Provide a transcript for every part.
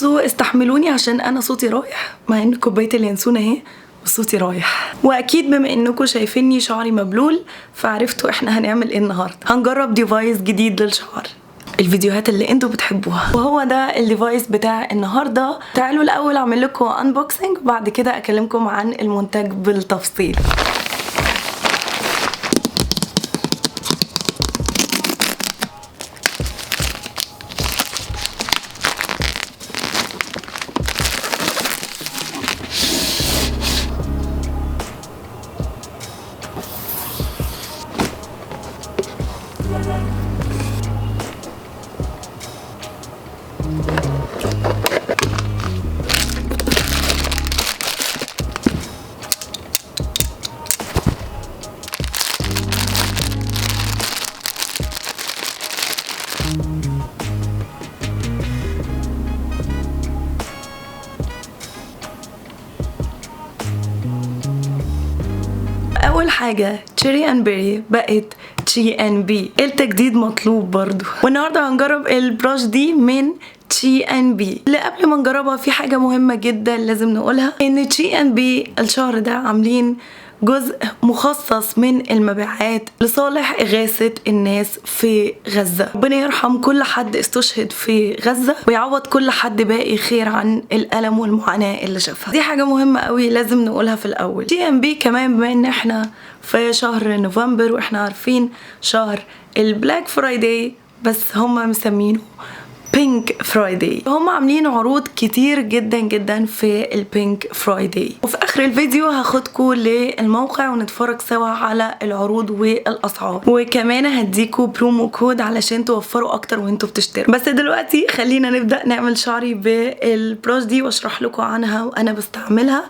استحملوني عشان انا صوتي رايح، مع ان كوبايه اليانسون اهي بس صوتي رايح. واكيد بما انكم شايفيني شعري مبلول فعرفتوا احنا هنعمل ايه النهارده. هنجرب ديفايس جديد للشعر، الفيديوهات اللي انتوا بتحبوها، وهو ده الديفايس بتاع النهارده. تعالوا الاول اعمل لكم انبوكسنج وبعد كده اكلمكم عن المنتج بالتفصيل. اول حاجه تشيري اند بيري بقت تشي ان بي، التجديد مطلوب برضو. والنهارده هنجرب البراش دي من تشي ان بي. اللي قبل ما نجربها في حاجه مهمه جدا لازم نقولها، ان تشي ان بي الشهر ده عاملين جزء مخصص من المبيعات لصالح إغاثة الناس في غزة. ربنا يرحم كل حد استشهد في غزة ويعوض كل حد باقي خير عن الألم والمعاناة اللي شافها. دي حاجة مهمة قوي لازم نقولها في الأول. تي ام بي كمان بما ان احنا في شهر نوفمبر واحنا عارفين شهر البلاك فرايداي، بس هم مسمينه بينك فرايداي. هم عاملين عروض كتير جدا جدا في البينك فرايداي، وفي اخر الفيديو هاخدكم للموقع ونتفرج سوا على العروض والاسعار، وكمان هديكوا برومو كود علشان توفروا اكتر وانتوا بتشتروا. بس دلوقتي خلينا نبدا نعمل شعري بالبراش دي واشرح لكم عنها وانا بستعملها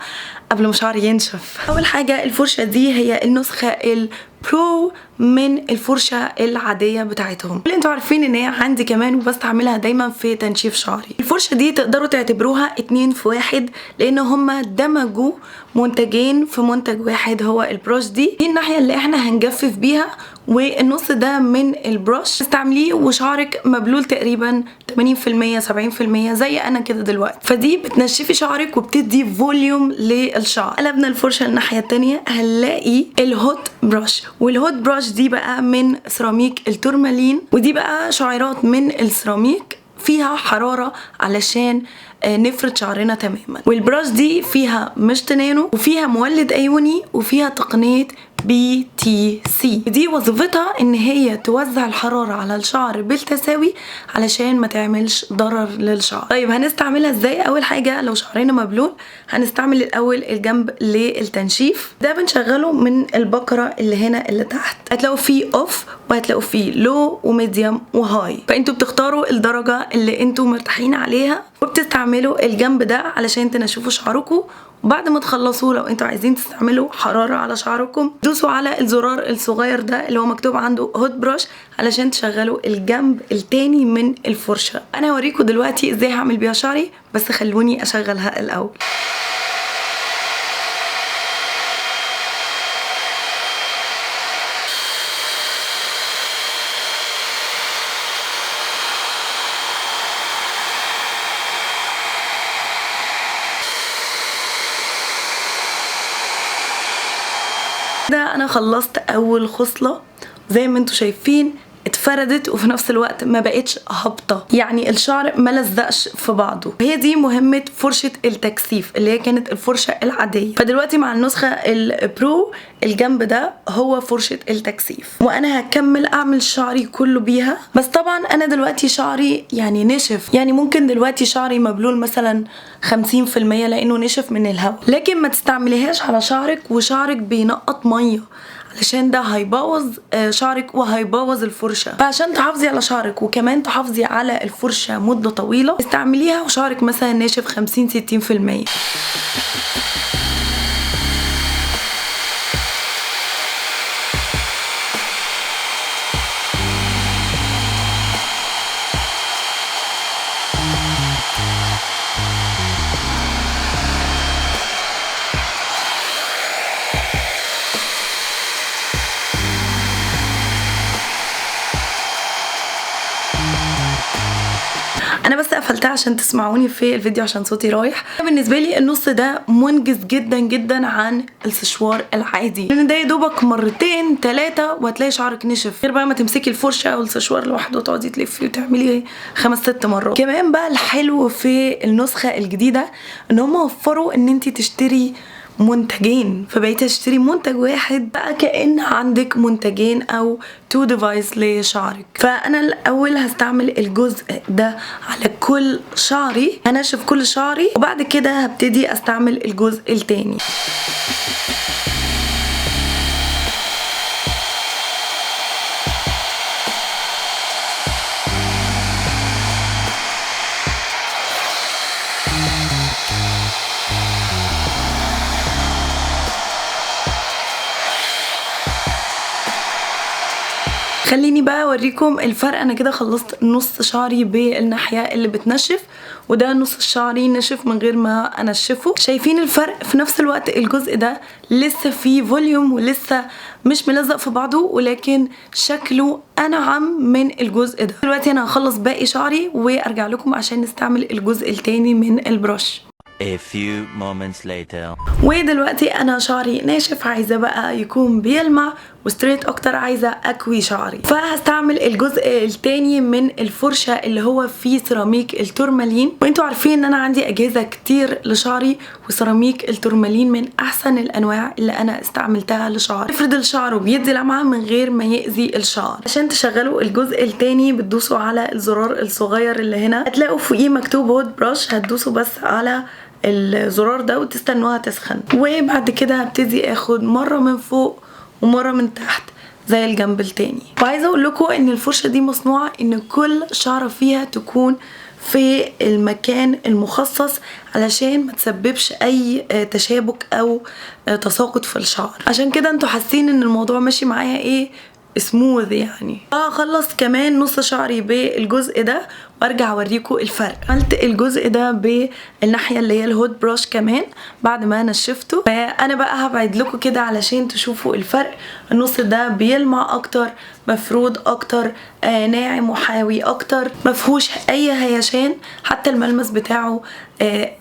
قبل ما شعري ينشف. اول حاجه الفرشه دي هي النسخه البرو من الفرشه العاديه بتاعتهم، اللي انتوا عارفين ان هي عندي كمان وبستعملها دايما في تنشيف شعري. الفرشه دي تقدروا تعتبروها 2 في 1، لان هما دمجوا منتجين في منتج واحد، هو البراش دي الناحيه اللي احنا هنجفف بيها، والنص ده من البراش تستعمليه وشعرك مبلول تقريبا 80% 70% زي انا كده دلوقتي. فدي بتنشفي شعرك وبتدي فوليوم للشعر. قلبنا الفرشه الناحيه التانية هنلاقي الهوت براش، والهوت براش دي بقى من سيراميك التورمالين، ودي بقى شعيرات من السيراميك فيها حرارة علشان نفرد شعرنا تماما. والبراش دي فيها مشط نانو وفيها مولد ايوني وفيها تقنية BTC. دي وظيفتها ان هي توزع الحرارة على الشعر بالتساوي علشان ما تعملش ضرر للشعر. طيب هنستعملها ازاي؟ اول حاجة لو شعرنا مبلول هنستعمل الاول الجنب للتنشيف، ده بنشغله من البكرة اللي هنا اللي تحت، هتلاقوا فيه اوف وهتلاقوا فيه لو وميديوم وهاي، فانتوا بتختاروا الدرجة اللي انتوا مرتاحين عليها وبتستعملوا الجنب ده علشان تنشفوا شعركم. وبعد ما تخلصوا لو انتوا عايزين تستعملوا حرارة على شعركم دوسوا على الزرار الصغير ده اللي هو مكتوب عنده هوت براش علشان تشغلوا الجنب التاني من الفرشة. انا هوريكم دلوقتي ازاي هعمل بيها شعري، بس خلوني اشغلها الاول. ده انا خلصت اول خصلة زي ما انتوا شايفين اتفردت وفي نفس الوقت ما بقتش هابطه، يعني الشعر ما لزقش في بعضه. هي دي مهمه فرشه التكثيف اللي هي كانت الفرشه العاديه. فدلوقتي مع النسخه البرو الجنب ده هو فرشه التكثيف، وانا هكمل اعمل شعري كله بيها. بس طبعا انا دلوقتي شعري يعني نشف، يعني ممكن دلوقتي شعري مبلول مثلا 50% لانه نشف من الهواء، لكن ما تستعمليهاش على شعرك وشعرك بينقط ميه علشان ده هيبوظ شعرك وهيبوظ الفرشة. فعشان تحافظي على شعرك وكمان تحافظي على الفرشة مدة طويلة استعمليها وشعرك مثلا ناشف 50-60%. قفلتها عشان تسمعوني في الفيديو عشان صوتي رايح. بالنسبه لي النص ده منجز جدا جدا عن السشوار العادي، لان ده يا دوبك مرتين 3 وهتلاقي شعرك نشف، غير بقى ما تمسكي الفرشه او السشوار لوحده وتقعدي تلفي وتعملي 5-6 مرات. كمان بقى الحلو في النسخه الجديده ان هم وفروا ان انت تشتري منتجين، فبقيت اشتري منتج واحد بقى كأن عندك منتجين او 2 ديفايس لشعرك. فانا الاول هستعمل الجزء ده على كل شعري، هنشف كل شعري وبعد كده هبتدي استعمل الجزء التاني. خليني بقى اوريكم الفرق. انا كده خلصت نص شعري بالناحيه اللي بتنشف، وده نص شعري نشف من غير ما انشفه. شايفين الفرق؟ في نفس الوقت الجزء ده لسه فيه فوليوم ولسه مش ملزق في بعضه، ولكن شكله انعم من الجزء ده. دلوقتي انا هخلص باقي شعري وارجع لكم عشان نستعمل الجزء التاني من البرش. A few moments later. ودلوقتي انا شعري ناشف، عايزه بقى يكون بيلمع وستريت اكتر، عايزه اكوي شعري، فهستعمل الجزء التاني من الفرشه اللي هو فيه سيراميك التورمالين. وانتوا عارفين ان انا عندي اجهزه كتير لشعري، وسيراميك التورمالين من احسن الانواع اللي انا استعملتها لشعري. افرد الشعر وبيدي لمعه من غير ما يأذي الشعر. عشان تشغلوا الجزء التاني بتدوسوا على الزرار الصغير اللي هنا، هتلاقوا فوقيه مكتوب هوت براش، هتدوسوا بس على الزرار ده وتستنوها تسخن. وبعد كده هبتدي اخد مره من فوق ومره من تحت زي الجنب التاني. وعايزه اقول لكم ان الفرشه دي مصنوعه ان كل شعره فيها تكون في المكان المخصص علشان ما تسببش اي تشابك او تساقط في الشعر. عشان كده انتوا حاسين ان الموضوع ماشي معايا ايه سموث يعني. هخلص كمان نص شعري بالجزء ده وارجع اوريكم الفرق. عملت الجزء ده بالناحيه اللي هي الهوت براش كمان بعد ما نشفته، فانا بقى هبعد لكم كده علشان تشوفوا الفرق. النص ده بيلمع اكتر، مفرود اكتر، ناعم وحاوي اكتر، مفهوش اي هيشان، حتى الملمس بتاعه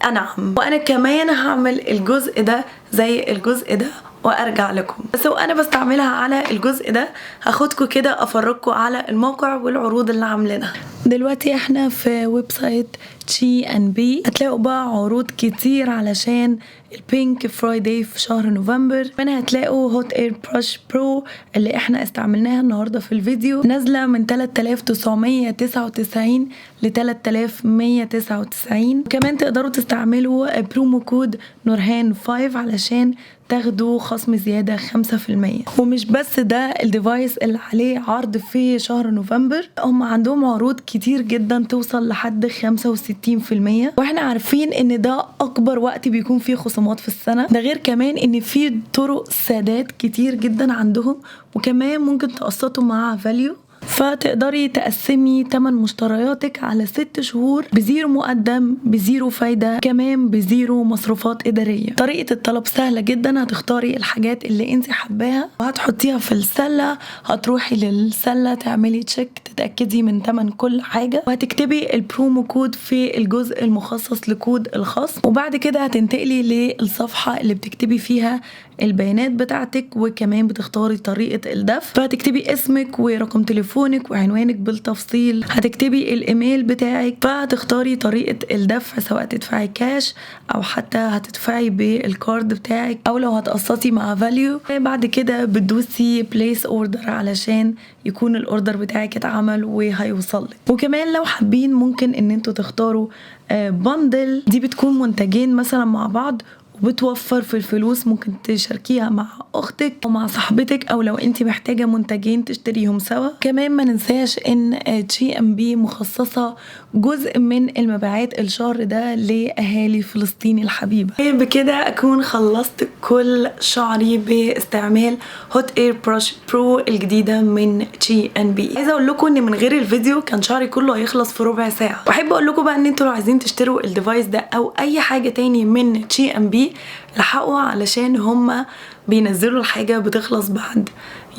انعم. وانا كمان هعمل الجزء ده زي الجزء ده وارجع لكم. بس وانا بستعملها على الجزء ده هاخدكم كده افرجكم على الموقع والعروض اللي عاملينها. دلوقتي احنا في ويب سايت G&B، هتلاقوا بقى عروض كتير علشان البينك فرايداي في شهر نوفمبر. منها هتلاقوا هوت اير براش برو اللي احنا استعملناها النهارده في الفيديو، نازله من 3999 ل 3199. وكمان تقدروا تستعملوا برومو كود نورهان 5 علشان تاخدوا خصم زيادة 5%. ومش بس ده الديفايس اللي عليه عرض في شهر نوفمبر، هم عندهم عروض كتير جدا توصل لحد 65%، واحنا عارفين ان ده اكبر وقت بيكون فيه خصومات في السنة. ده غير كمان ان في طرق سداد كتير جدا عندهم، وكمان ممكن تقسطوا مع فاليو، فتقدري تقسمي تمن مشترياتك على 6 شهور بزيرو مقدم، بزيرو فايدة، كمان بزيرو مصروفات إدارية. طريقة الطلب سهلة جدا، هتختاري الحاجات اللي انت حباها وهتحطيها في السلة، هتروحي للسلة تعملي تشيك تتأكدي من تمن كل حاجة، وهتكتبي البرومو كود في الجزء المخصص لكود الخصم. وبعد كده هتنتقلي للصفحة اللي بتكتبي فيها البيانات بتاعتك، وكمان بتختاري طريقة الدفع، فهتكتبي اسمك ورقم تليفونك وعنوانك بالتفصيل، هتكتبي الايميل بتاعك، فهتختاري طريقة الدفع سواء تدفعي كاش او حتى هتدفعي بالكارد بتاعك او لو هتقسطي مع فاليو. بعد كده بتدوسي بليس اوردر علشان يكون الاوردر بتاعك اتعمل وهيوصلك. وكمان لو حابين ممكن ان انتوا تختاروا بندل، دي بتكون منتجين مثلا مع بعض وبتوفر في الفلوس، ممكن تشاركيها مع اختك او مع صاحبتك، او لو انت محتاجه منتجين تشتريهم سوا. كمان ما ننساش ان G&B مخصصه جزء من المبيعات الشهر ده لاهالي فلسطين الحبيبه. بكده اكون خلصت كل شعري باستعمال هوت اير براش برو الجديده من G&B. عايزه اقول لكم ان من غير الفيديو كان شعري كله هيخلص في ربع ساعه. واحب اقول لكم بقى ان انتوا لو عايزين تشتروا الديفايس ده او اي حاجه تاني من G&B لحقوا، علشان هما بينزلوا الحاجة بتخلص بعد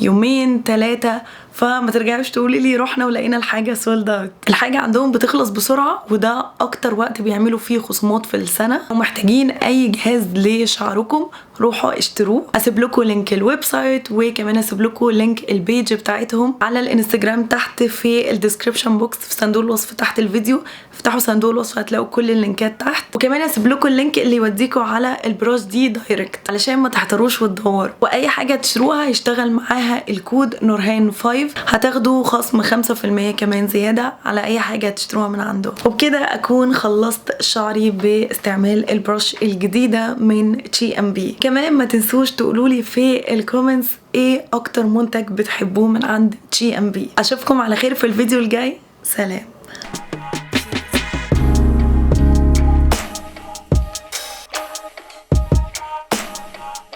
2-3 يوم، فما ترجعوش تقولي لي رحنا ولقينا الحاجه سولد اوت. الحاجه عندهم بتخلص بسرعه، وده اكتر وقت بيعملوا فيه خصومات في السنه. ومحتاجين اي جهاز لشعركم روحوا اشتروه. اسيب لكم لينك الويب سايت، وكمان اسيب لكم لينك البيج بتاعتهم على الانستجرام تحت في الديسكريبشن بوكس في صندوق الوصف تحت الفيديو. افتحوا صندوق الوصف هتلاقوا كل اللينكات تحت. وكمان اسيب لكم اللينك اللي يوديكم على البراش دي دايركت علشان ما تحتروش وتدوروا. واي حاجه تشتروها يشتغل معاها الكود نورهان 5، هتاخدوا خصم 5% كمان زياده على اي حاجه تشتروها من عنده. وبكده اكون خلصت شعري باستعمال البراش الجديده من تشي ام بي. كمان ما تنسوش تقولولي في الكومنتس ايه اكتر منتج بتحبوه من عند تشي ام بي. اشوفكم على خير في الفيديو الجاي. سلام.